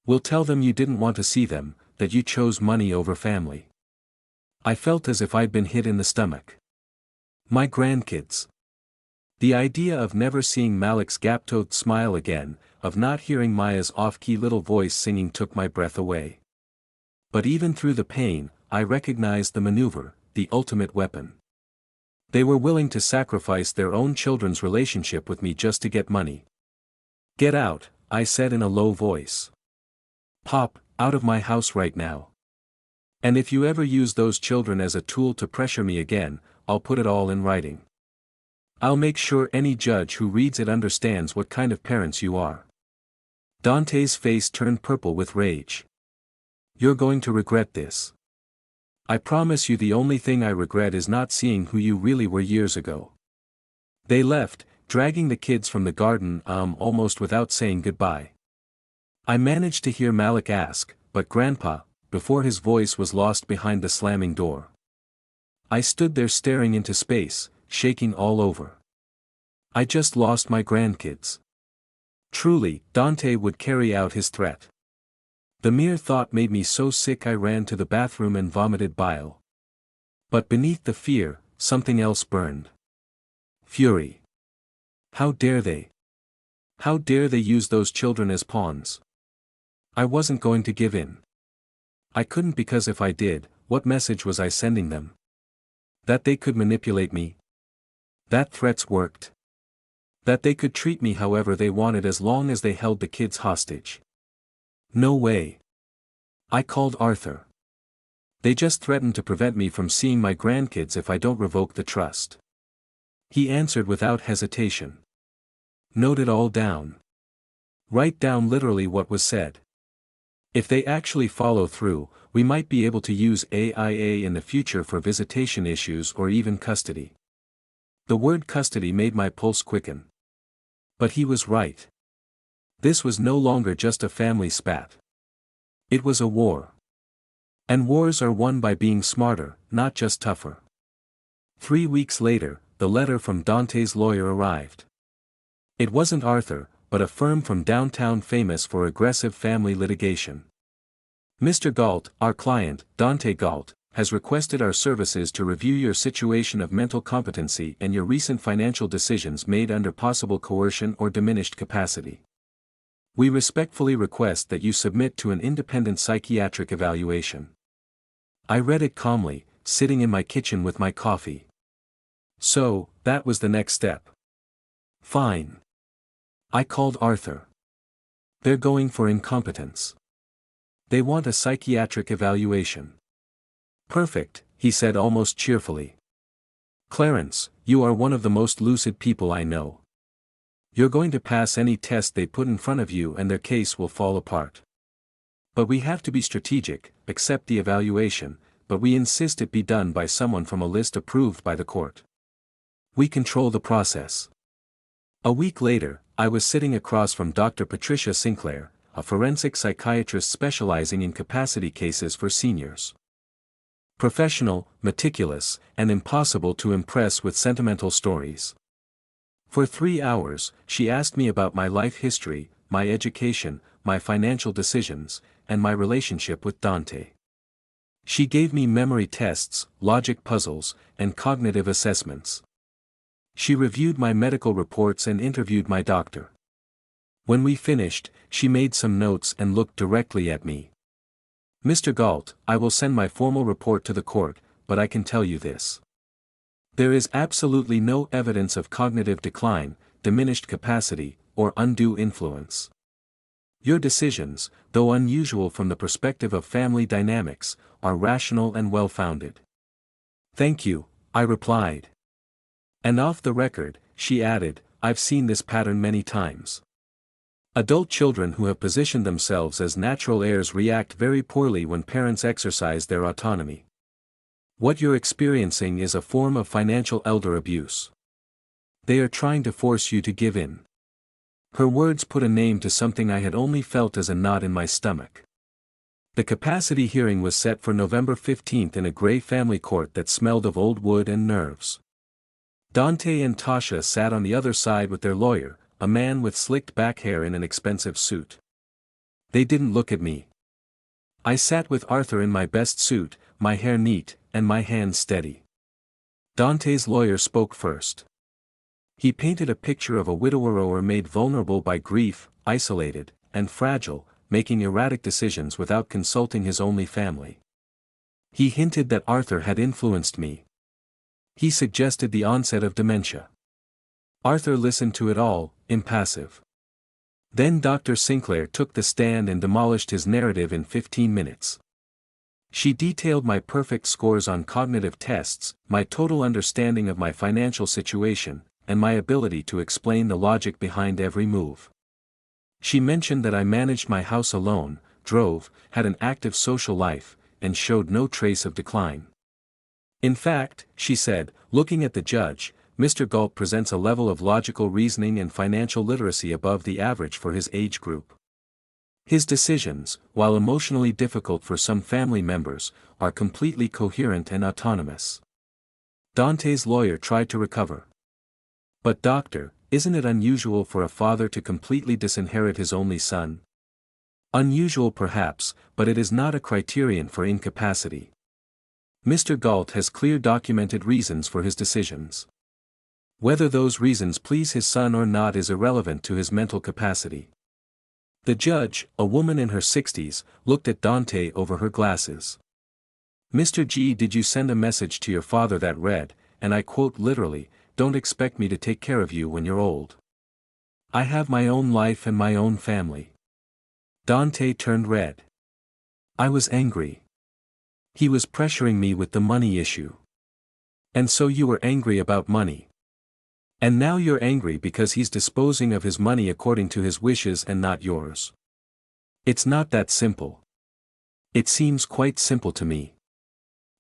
We'll tell them you didn't want to see them, that you chose money over family." I felt as if I'd been hit in the stomach. My grandkids. The idea of never seeing Malik's gap-toothed smile again, of not hearing Maya's off-key little voice singing took my breath away. But even through the pain, I recognized the maneuver, the ultimate weapon. They were willing to sacrifice their own children's relationship with me just to get money. "Get out," I said in a low voice. "Pop, out of my house right now. And if you ever use those children as a tool to pressure me again, I'll put it all in writing. I'll make sure any judge who reads it understands what kind of parents you are." Dante's face turned purple with rage. "You're going to regret this. I promise you the only thing I regret is not seeing who you really were years ago." They left, dragging the kids from the garden almost without saying goodbye. I managed to hear Malik ask, "But Grandpa, before his voice was lost behind the slamming door. I stood there staring into space, shaking all over. I just lost my grandkids. Truly, Dante would carry out his threat. The mere thought made me so sick I ran to the bathroom and vomited bile. But beneath the fear, something else burned. Fury. How dare they? How dare they use those children as pawns? I wasn't going to give in. I couldn't, because if I did, what message was I sending them? That they could manipulate me? That threats worked? That they could treat me however they wanted as long as they held the kids hostage? No way. I called Arthur. They just threatened to prevent me from seeing my grandkids if I don't revoke the trust. He answered without hesitation. Note it all down. Write down literally what was said. If they actually follow through, we might be able to use AIA in the future for visitation issues or even custody. The word custody made my pulse quicken. But he was right. This was no longer just a family spat. It was a war. And wars are won by being smarter, not just tougher. 3 weeks later, the letter from Dante's lawyer arrived. It wasn't Arthur, but a firm from downtown famous for aggressive family litigation. Mr. Galt, our client, Dante Galt, has requested our services to review your situation of mental competency and your recent financial decisions made under possible coercion or diminished capacity. We respectfully request that you submit to an independent psychiatric evaluation. I read it calmly, sitting in my kitchen with my coffee. So, that was the next step. Fine. I called Arthur. They're going for incompetence. They want a psychiatric evaluation. Perfect, he said almost cheerfully. Clarence, you are one of the most lucid people I know. You're going to pass any test they put in front of you and their case will fall apart. But we have to be strategic, accept the evaluation, but we insist it be done by someone from a list approved by the court. We control the process. A week later, I was sitting across from Dr. Patricia Sinclair, a forensic psychiatrist specializing in capacity cases for seniors. Professional, meticulous, and impossible to impress with sentimental stories. For 3 hours, she asked me about my life history, my education, my financial decisions, and my relationship with Dante. She gave me memory tests, logic puzzles, and cognitive assessments. She reviewed my medical reports and interviewed my doctor. When we finished, she made some notes and looked directly at me. Mr. Galt, I will send my formal report to the court, but I can tell you this. There is absolutely no evidence of cognitive decline, diminished capacity, or undue influence. Your decisions, though unusual from the perspective of family dynamics, are rational and well-founded. Thank you, I replied. And off the record, she added, I've seen this pattern many times. Adult children who have positioned themselves as natural heirs react very poorly when parents exercise their autonomy. What you're experiencing is a form of financial elder abuse. They are trying to force you to give in. Her words put a name to something I had only felt as a knot in my stomach. The capacity hearing was set for November 15th in a gray family court that smelled of old wood and nerves. Dante and Tasha sat on the other side with their lawyer, a man with slicked back hair in an expensive suit. They didn't look at me. I sat with Arthur in my best suit, my hair neat, and my hands steady. Dante's lawyer spoke first. He painted a picture of a widower made vulnerable by grief, isolated, and fragile, making erratic decisions without consulting his only family. He hinted that Arthur had influenced me. He suggested the onset of dementia. Arthur listened to it all, impassive. Then Dr. Sinclair took the stand and demolished his narrative in 15 minutes. She detailed my perfect scores on cognitive tests, my total understanding of my financial situation, and my ability to explain the logic behind every move. She mentioned that I managed my house alone, drove, had an active social life, and showed no trace of decline. In fact, she said, looking at the judge, Mr. Galt presents a level of logical reasoning and financial literacy above the average for his age group. His decisions, while emotionally difficult for some family members, are completely coherent and autonomous. Dante's lawyer tried to recover. But doctor, isn't it unusual for a father to completely disinherit his only son? Unusual perhaps, but it is not a criterion for incapacity. Mr. Galt has clear documented reasons for his decisions. Whether those reasons please his son or not is irrelevant to his mental capacity. The judge, a woman in her 60s, looked at Dante over her glasses. Mr. G, did you send a message to your father that read, and I quote literally, "Don't expect me to take care of you when you're old. I have my own life and my own family." Dante turned red. I was angry. He was pressuring me with the money issue. And so you were angry about money. And now you're angry because he's disposing of his money according to his wishes and not yours. It's not that simple. It seems quite simple to me.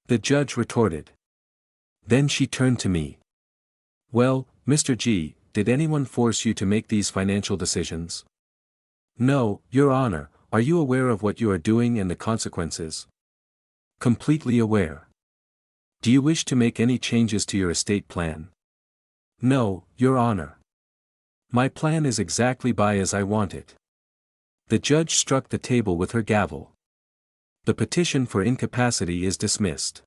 The judge retorted. Then she turned to me. Well, Mr. G, did anyone force you to make these financial decisions? No, Your Honor. Are you aware of what you are doing and the consequences? Completely aware. Do you wish to make any changes to your estate plan? No, Your Honor. My plan is exactly by as I want it. The judge struck the table with her gavel. The petition for incapacity is dismissed.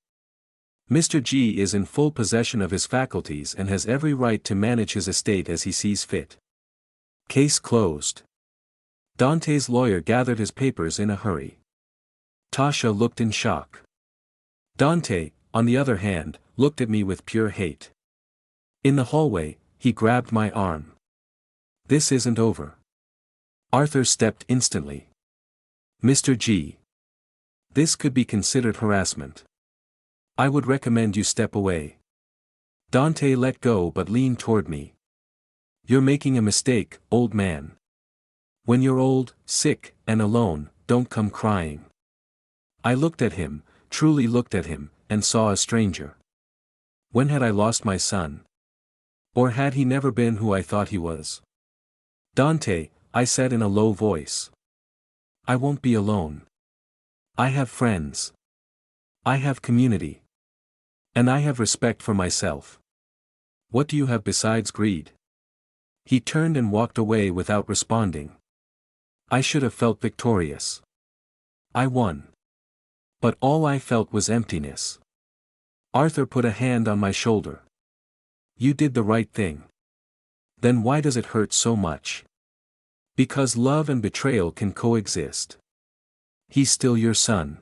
Mr. G is in full possession of his faculties and has every right to manage his estate as he sees fit. Case closed. Dante's lawyer gathered his papers in a hurry. Tasha looked in shock. Dante, on the other hand, looked at me with pure hate. In the hallway, he grabbed my arm. This isn't over. Arthur stepped instantly. Mr. G. This could be considered harassment. I would recommend you step away. Dante let go but leaned toward me. You're making a mistake, old man. When you're old, sick, and alone, don't come crying. I looked at him, truly looked at him, and saw a stranger. When had I lost my son? Or had he never been who I thought he was? Dante, I said in a low voice. I won't be alone. I have friends. I have community. And I have respect for myself. What do you have besides greed? He turned and walked away without responding. I should have felt victorious. I won. But all I felt was emptiness. Arthur put a hand on my shoulder. You did the right thing. Then why does it hurt so much? Because love and betrayal can coexist. He's still your son.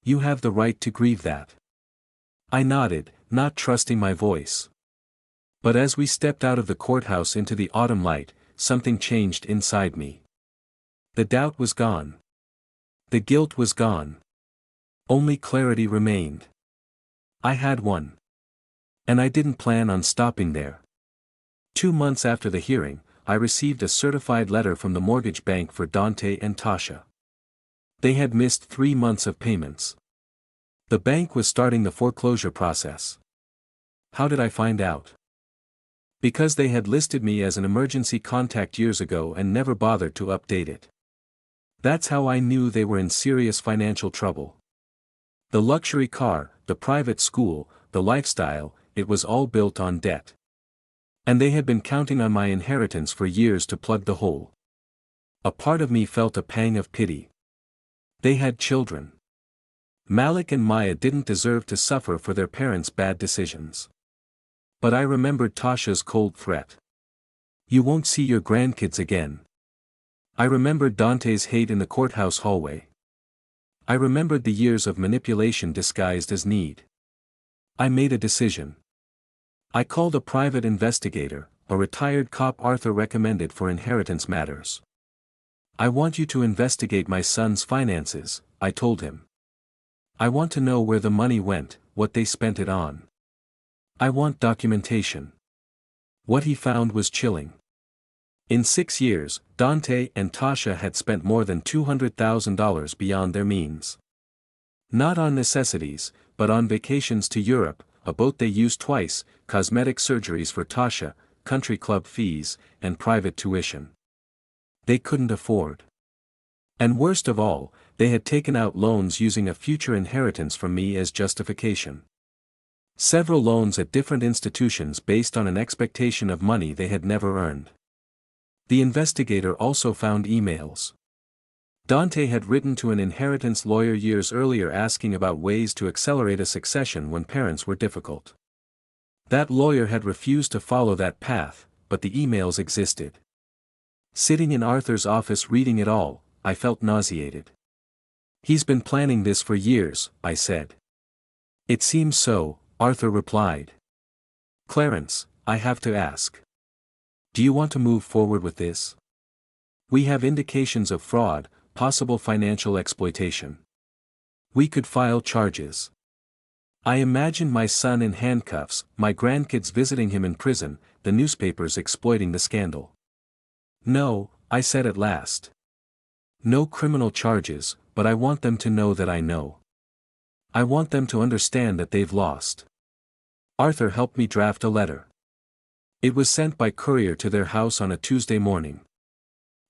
You have the right to grieve that. I nodded, not trusting my voice. But as we stepped out of the courthouse into the autumn light, something changed inside me. The doubt was gone. The guilt was gone. Only clarity remained. I had won. And I didn't plan on stopping there. 2 months after the hearing, I received a certified letter from the mortgage bank for Dante and Tasha. They had missed 3 months of payments. The bank was starting the foreclosure process. How did I find out? Because they had listed me as an emergency contact years ago and never bothered to update it. That's how I knew they were in serious financial trouble. The luxury car, the private school, the lifestyle, it was all built on debt. And they had been counting on my inheritance for years to plug the hole. A part of me felt a pang of pity. They had children. Malik and Maya didn't deserve to suffer for their parents' bad decisions. But I remembered Tasha's cold threat. You won't see your grandkids again. I remembered Dante's hate in the courthouse hallway. I remembered the years of manipulation disguised as need. I made a decision. I called a private investigator, a retired cop Arthur recommended for inheritance matters. I want you to investigate my son's finances, I told him. I want to know where the money went, what they spent it on. I want documentation. What he found was chilling. In 6 years, Dante and Tasha had spent more than $200,000 beyond their means. Not on necessities, but on vacations to Europe, a boat they used twice, cosmetic surgeries for Tasha, country club fees, and private tuition. They couldn't afford. And worst of all, they had taken out loans using a future inheritance from me as justification. Several loans at different institutions based on an expectation of money they had never earned. The investigator also found emails. Dante had written to an inheritance lawyer years earlier asking about ways to accelerate a succession when parents were difficult. That lawyer had refused to follow that path, but the emails existed. Sitting in Arthur's office reading it all, I felt nauseated. "He's been planning this for years," I said. "It seems so," Arthur replied. "Clarence, I have to ask. Do you want to move forward with this? We have indications of fraud, possible financial exploitation. We could file charges. I imagine my son in handcuffs, my grandkids visiting him in prison, the newspapers exploiting the scandal." "No," I said at last. "No criminal charges, but I want them to know that I know. I want them to understand that they've lost." Arthur helped me draft a letter. It was sent by courier to their house on a Tuesday morning.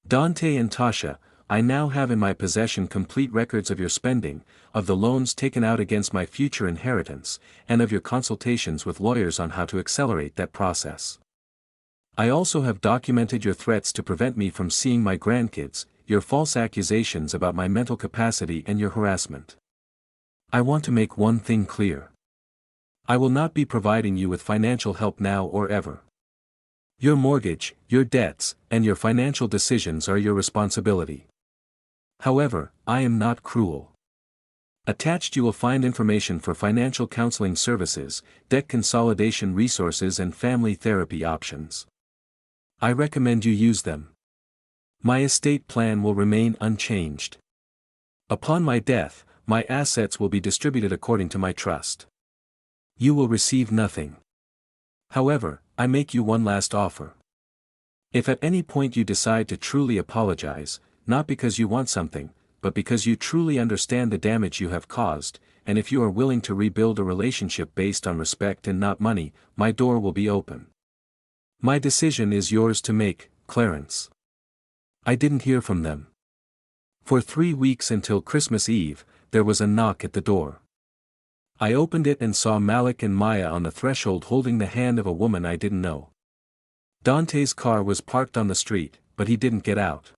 "Dante and Tasha, I now have in my possession complete records of your spending, of the loans taken out against my future inheritance, and of your consultations with lawyers on how to accelerate that process. I also have documented your threats to prevent me from seeing my grandkids, your false accusations about my mental capacity and your harassment. I want to make one thing clear. I will not be providing you with financial help now or ever. Your mortgage, your debts, and your financial decisions are your responsibility. However, I am not cruel. Attached you will find information for financial counseling services, debt consolidation resources and family therapy options. I recommend you use them. My estate plan will remain unchanged. Upon my death, my assets will be distributed according to my trust. You will receive nothing. However, I make you one last offer. If at any point you decide to truly apologize, not because you want something, but because you truly understand the damage you have caused, and if you are willing to rebuild a relationship based on respect and not money, my door will be open. My decision is yours to make, Clarence." I didn't hear from them. For 3 weeks until Christmas Eve, there was a knock at the door. I opened it and saw Malik and Maya on the threshold holding the hand of a woman I didn't know. Dante's car was parked on the street, but he didn't get out.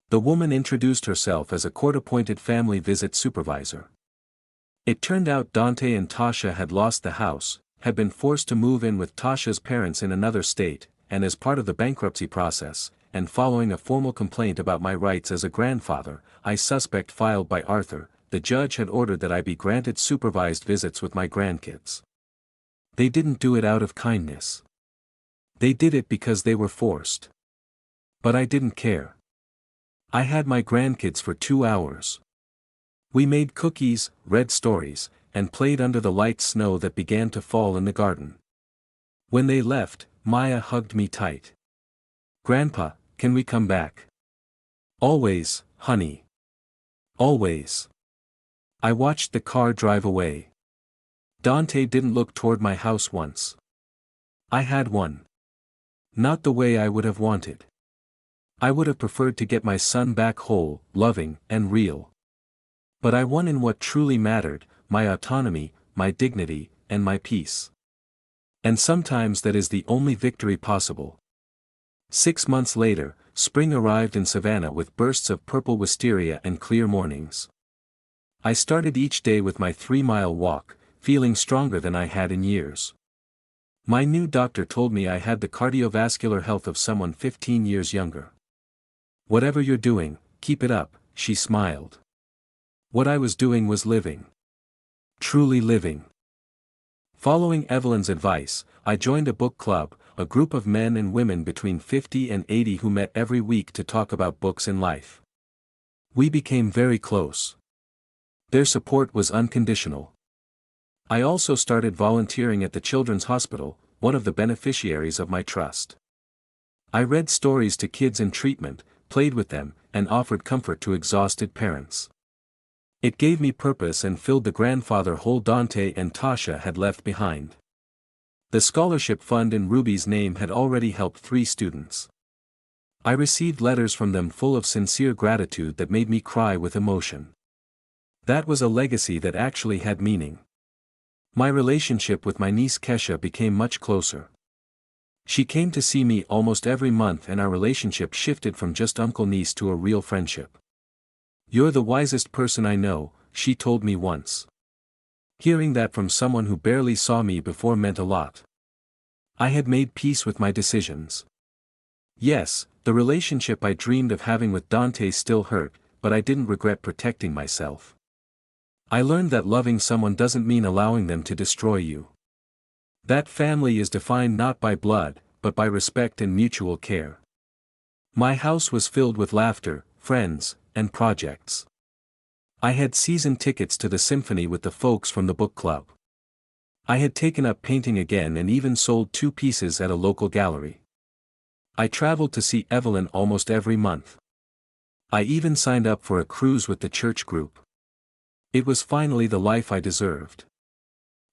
The woman introduced herself as a court-appointed family visit supervisor. It turned out Dante and Tasha had lost the house, had been forced to move in with Tasha's parents in another state, and as part of the bankruptcy process, and following a formal complaint about my rights as a grandfather, I suspect filed by Arthur, the judge had ordered that I be granted supervised visits with my grandkids. They didn't do it out of kindness. They did it because they were forced. But I didn't care. I had my grandkids for 2 hours. We made cookies, read stories, and played under the light snow that began to fall in the garden. When they left, Maya hugged me tight. "Grandpa, can we come back?" "Always, honey. Always." I watched the car drive away. Dante didn't look toward my house once. I had one. Not the way I would have wanted. I would have preferred to get my son back whole, loving, and real. But I won in what truly mattered, my autonomy, my dignity, and my peace. And sometimes that is the only victory possible. 6 months later, spring arrived in Savannah with bursts of purple wisteria and clear mornings. I started each day with my 3-mile walk, feeling stronger than I had in years. My new doctor told me I had the cardiovascular health of someone 15 years younger. "Whatever you're doing, keep it up," she smiled. What I was doing was living. Truly living. Following Evelyn's advice, I joined a book club, a group of men and women between 50 and 80 who met every week to talk about books in life. We became very close. Their support was unconditional. I also started volunteering at the Children's Hospital, one of the beneficiaries of my trust. I read stories to kids in treatment, played with them, and offered comfort to exhausted parents. It gave me purpose and filled the grandfather hole Dante and Tasha had left behind. The scholarship fund in Ruby's name had already helped 3 students. I received letters from them full of sincere gratitude that made me cry with emotion. That was a legacy that actually had meaning. My relationship with my niece Kesha became much closer. She came to see me almost every month and our relationship shifted from just uncle-niece to a real friendship. "You're the wisest person I know," she told me once. Hearing that from someone who barely saw me before meant a lot. I had made peace with my decisions. Yes, the relationship I dreamed of having with Dante still hurt, but I didn't regret protecting myself. I learned that loving someone doesn't mean allowing them to destroy you. That family is defined not by blood, but by respect and mutual care. My house was filled with laughter, friends, and projects. I had season tickets to the symphony with the folks from the book club. I had taken up painting again and even sold 2 pieces at a local gallery. I traveled to see Evelyn almost every month. I even signed up for a cruise with the church group. It was finally the life I deserved.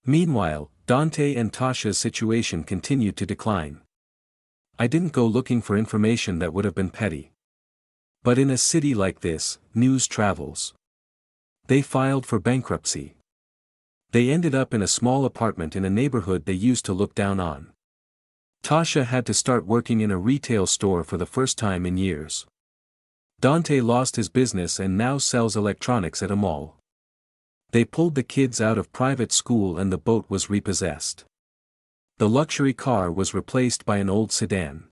Meanwhile, Dante and Tasha's situation continued to decline. I didn't go looking for information that would have been petty. But in a city like this, news travels. They filed for bankruptcy. They ended up in a small apartment in a neighborhood they used to look down on. Tasha had to start working in a retail store for the first time in years. Dante lost his business and now sells electronics at a mall. They pulled the kids out of private school and the boat was repossessed. The luxury car was replaced by an old sedan.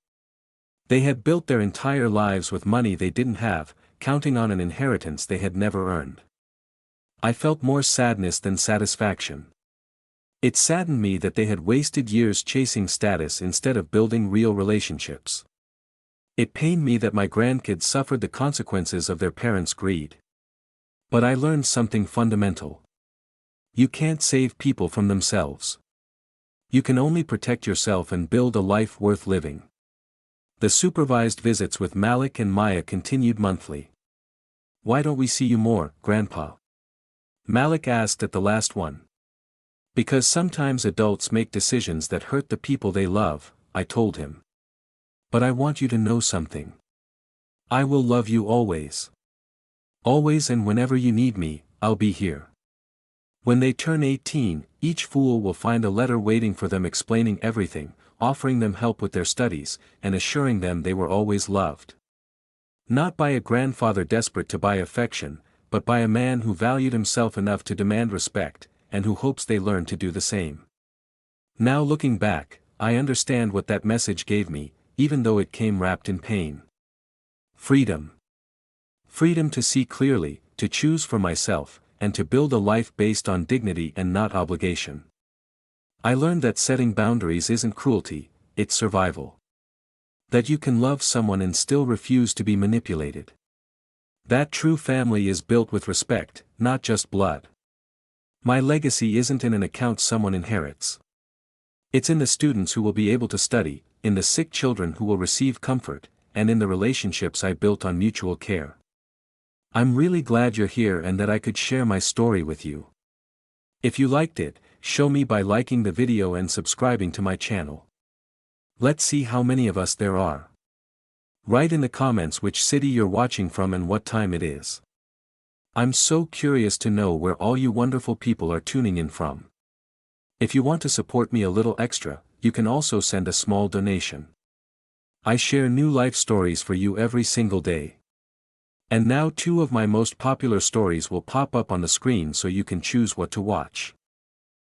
They had built their entire lives with money they didn't have, counting on an inheritance they had never earned. I felt more sadness than satisfaction. It saddened me that they had wasted years chasing status instead of building real relationships. It pained me that my grandkids suffered the consequences of their parents' greed. But I learned something fundamental. You can't save people from themselves. You can only protect yourself and build a life worth living. The supervised visits with Malik and Maya continued monthly. "Why don't we see you more, Grandpa?" Malik asked at the last one. "Because sometimes adults make decisions that hurt the people they love," I told him. "But I want you to know something. I will love you always. Always, and whenever you need me, I'll be here." When they turn 18, each fool will find a letter waiting for them explaining everything, offering them help with their studies, and assuring them they were always loved. Not by a grandfather desperate to buy affection, but by a man who valued himself enough to demand respect, and who hopes they learn to do the same. Now looking back, I understand what that message gave me, even though it came wrapped in pain. Freedom. Freedom to see clearly, to choose for myself, and to build a life based on dignity and not obligation. I learned that setting boundaries isn't cruelty, it's survival. That you can love someone and still refuse to be manipulated. That true family is built with respect, not just blood. My legacy isn't in an account someone inherits. It's in the students who will be able to study, in the sick children who will receive comfort, and in the relationships I built on mutual care. I'm really glad you're here and that I could share my story with you. If you liked it, show me by liking the video and subscribing to my channel. Let's see how many of us there are. Write in the comments which city you're watching from and what time it is. I'm so curious to know where all you wonderful people are tuning in from. If you want to support me a little extra, you can also send a small donation. I share new life stories for you every single day. And now 2 of my most popular stories will pop up on the screen so you can choose what to watch.